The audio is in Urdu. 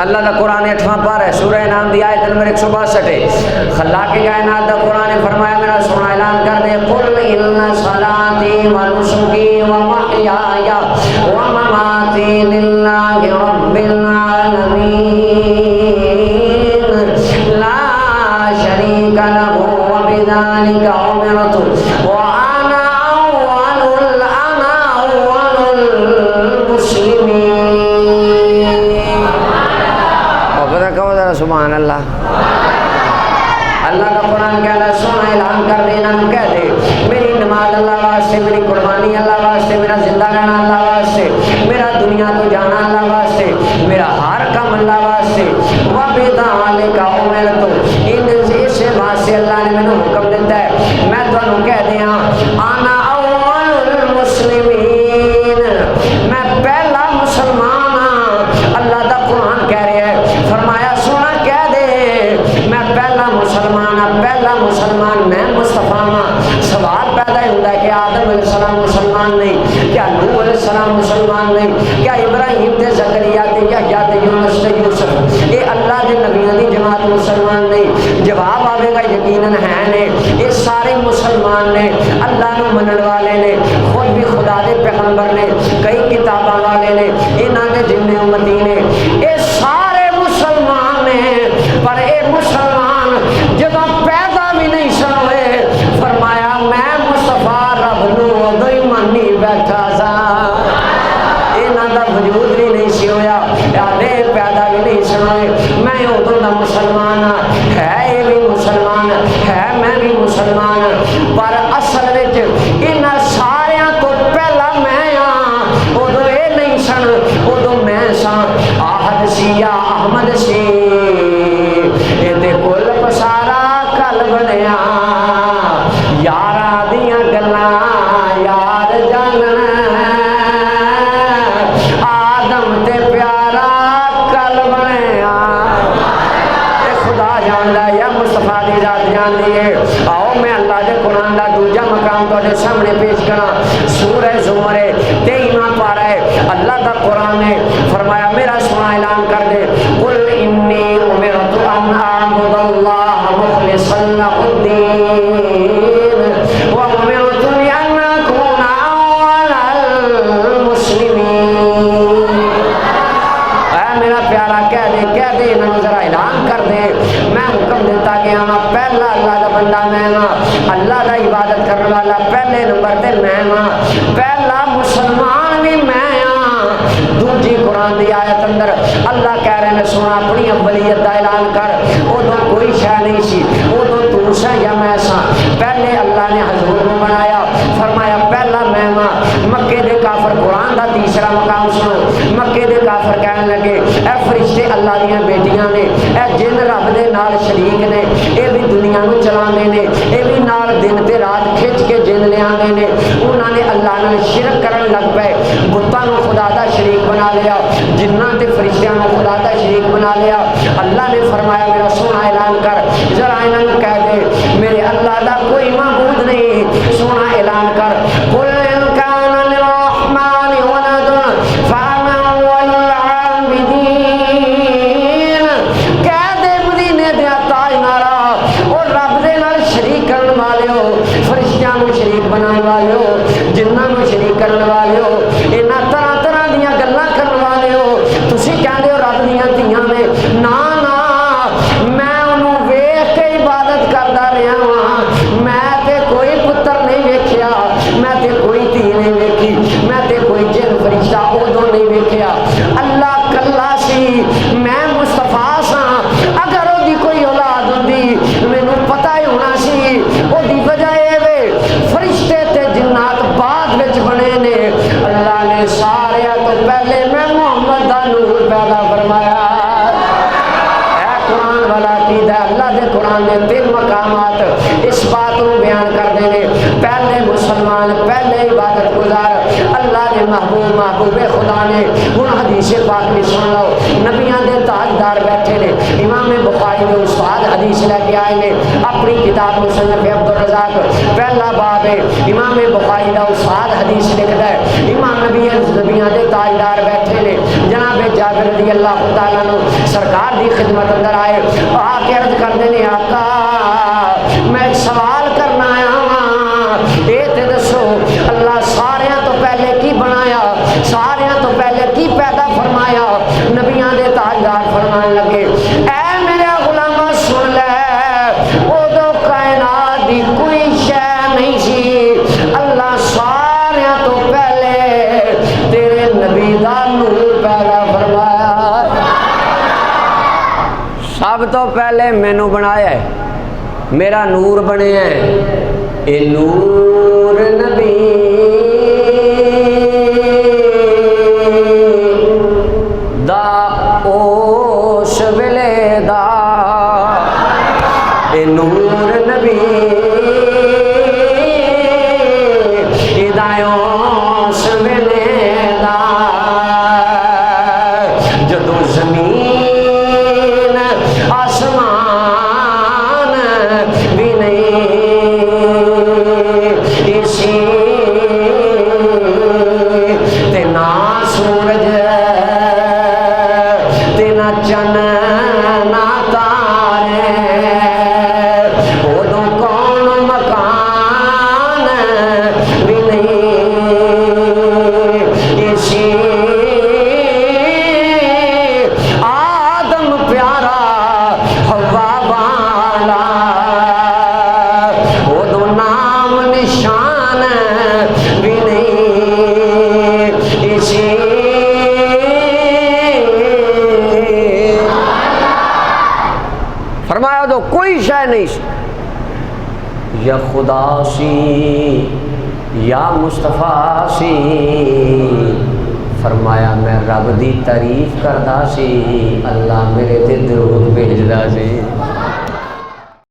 اللہ کا قرآن 8واں پارہ ہے، سورہ انعام دی آیت نمبر 162 ہے۔ خلاق کائنات دا قرآن فرمایا میرا سونا اعلان کر دے، قل ان صلاتی و نسکی و محیای و مماتی للہ رب العالمین لا شریک لہ وبذالک امرت وانا اول المسلمین۔ اور پتہ کہو ذرا سبحان اللہ۔ اللہ کا قرآن کہہ رہا ہے، سونا اعلان کر دینا کہہ دے میری نماز اللہ واسطے، میری قربانی اللہ واسطے، میرا زندہ رہنا اللہ واسطے، میرا دنیا تو جانا اللہ واسطے، میرا ہر کام اللہ واسطے۔ وَبِذَالِكَ أُمِرْتُ، اس واسطے اللہ نے مجھے حکم دیتا ہے میں تمہیں کہہ دیا انا اول المسلمین، میں پہلا مسلمان ہاں۔ اللہ دا قرآن کہہ رہا ہے، فرمایا سونا کہہ دے میں پہلا مسلمان ہاں، پہلا مسلمان میں مصطفیٰ ہاں۔ سوال پیدا ہوتا ہے کہ آدم علیہ السلام مسلمان نہیں، کیا نوح علیہ السلام مسلمان نہیں، کیا ابراہیم تے زکریا تے یحییٰ تے یونس تے یوسف یہ اللہ دے نبیوں دی جماعت مسلمان نہیں؟ جواب آئے گا یقیناً ہے نے، یہ سارے مسلمان نے، اللہ نو منن والے نے، خود بھی خدا دے پیغمبر نے، کئی کتاباں والے نے، انہاں دے جن امتی نے، یہ سارے مسلمان نے۔ پر اے مسلمان جب پیدا بھی نہیں سن ہوئے، فرمایا میں مصطفیٰ رب نو ادو ہی مانی بیٹھا سا، انہاں دا وجود بھی نہیں سی ہویا، آدھے پیدا بھی نہیں سن ہوئے، میں ادو دا مسلمان ہاں، ہے یہ بھی مسلمان ہے، میں بھی مسلمان ہاں۔ پر اصل وچ انہاں ساریاں تو پہلا میں ہاں، ادو یہ نہیں سن، ادو میں سا آہد سی یا احمد سی، یہ کل پسارا کل بنیا، یارا دیاں گلاں یار جانن، آدم تے پیارا کل بنیا۔ اے خدا جاندا یا مصطفیٰ دی ذات جاندی ہے۔ آؤ میں اللہ دے قرآن دا دوجا مقام تواڈے سامنے پیش کراں، سورہ زمر 23واں پارہ ہے، اللہ دا قرآن نے فرمایا میرا سونا اعلان کر دے، قل انی امرت ان اعبد اللہ مخلصا لہ الدین وامرت ان اکون اول المسلمین۔ اے میرا پیارا کہہ دے انہوں ذرا اعلان کر دے، میں حکم دیتا گیا ہاں پہلا اللہ دا بندہ میں ہاں، اللہ دا عبادت کرنے والا پہلے نمبر تے میں ہاں، پہلا مسلمان بھی میں ہاں۔ دوجی قرآن دی آیت اندر اللہ کہہ رہے ہیں سونا اپنی اولیت دا اعلان کر، ادو کوئی شے نہیں سی، ادو تو سا یا میں سا، پہلے اللہ نے حضور کو بنایا، فرمایا پہلا میں ہاں۔ مکے دے کافر قرآن دا تیسرا مقام سنو، مکے دے کافر کہنے لگے اے فرشتے اللہ دیاں بیٹیاں نے، اے جن رب دے نال شریک نے، اے بھی دنیا نو چلانے نے، اے بھی نال دن تے رات کھچ کے جن لے آنے نے، انہاں نے اللہ نال شرک کرن لگ پے، بتاں نو خدا دا شریک بنا لیا، جناں تے فرشتیاں نو خدا دا شریک بنا لیا۔ اللہ نے فرمایا میرا سونا اعلان کر، ذرا انہاں نو کہہ دے میرے اللہ دا کوئی معبود نہیں، سونا اعلان کر، قل ان کان للرحمن ولد فانا اول العابدین۔ کہہ دے مدینے دے تاجدارا، اور رب دے نال شریک کرن والے ہو، فرشتیاں نو شریک بنان والے ہو، جناں نو شریک کرن والے ہو، انہاں طرح طرح دیاں گلاں کرن والے ہو، تسی کہندے ہو رب دیاں دھیاں نے، نا نا میں انہوں ویکھ کے عبادت کردا رہا ہاں، میں تے کوئی پتر نہیں ویکھیا، میں تے کوئی دھی نہیں ویکھی، میں تے کوئی جن فرشتہ ادو نہیں ویکھیا، اللہ کلا سی، میں مصطفیٰ سا، اگر وہ دی کوئی اولاد ہوندی مینوں پتہ ہی ہونا سی، وہ دی وجہ اے وے فرشتے تے جنات بعد وچ بنے نے، اللہ نے سارے تو پہلے میں محمد دا نور پیدا فرمایا۔ اے قرآن والا عقیدہ، اللہ دے قرآن نے 3 مقامات اس بات کو بیان کر دینے، پہلے مسلمان، پہلے عبادت گزار، اللہ نے محبوب خدا نے، ان حدیث پاک بھی سن لو، نبیان دے تاجدار بیٹھے نے، امام بخاری نے استاد حدیث لے کے آئے نے، اپنی کتاب مصنف عبدالرزاق پہلا باب ہے، امام بخاری دا استاد حدیث لکھتا ہے، امام نبیان دے تاجدار بیٹھے نے، جناب جناب جابر رضی اللہ تعالیٰ عنہ سرکار دی خدمت اندر آئے آ کے عرض کرتے ہیں آقا میں ایک سوال کرنا آیا ہاں اے تے دسو اللہ ساریاں تو پہلے کی بنایا ساریاں تو پہلے کی پیدا فرمایا نبیاں دے تاجدار فرمان لگے اے میرے غلامہ سن لے اودو کائنات دی کوئی شے نہیں سی اللہ ساریاں تو پہلے تیرے نبی دا نور پیدا فرمایا سب تو پہلے مینوں بنایا ہے میرا نور بنے ہے اے نور نبی دا اوش ویلے دا اے نور نبی دا اوش ویلے دا جدو زمین آسمان بھی نہیں اسی تے نہ سورج تے نہ چن نہ تارے ادو کون مکان بھی نہیں اسی آدم پیارا ہوا والا ادو نام نشان بھی نہیں اسی فرمایا تو کوئی شے نہیں سی یا خدا سی یا مصطفیٰ سی فرمایا میں رب دی تعریف کردا سی اللہ میرے تے درود بھیجدا سی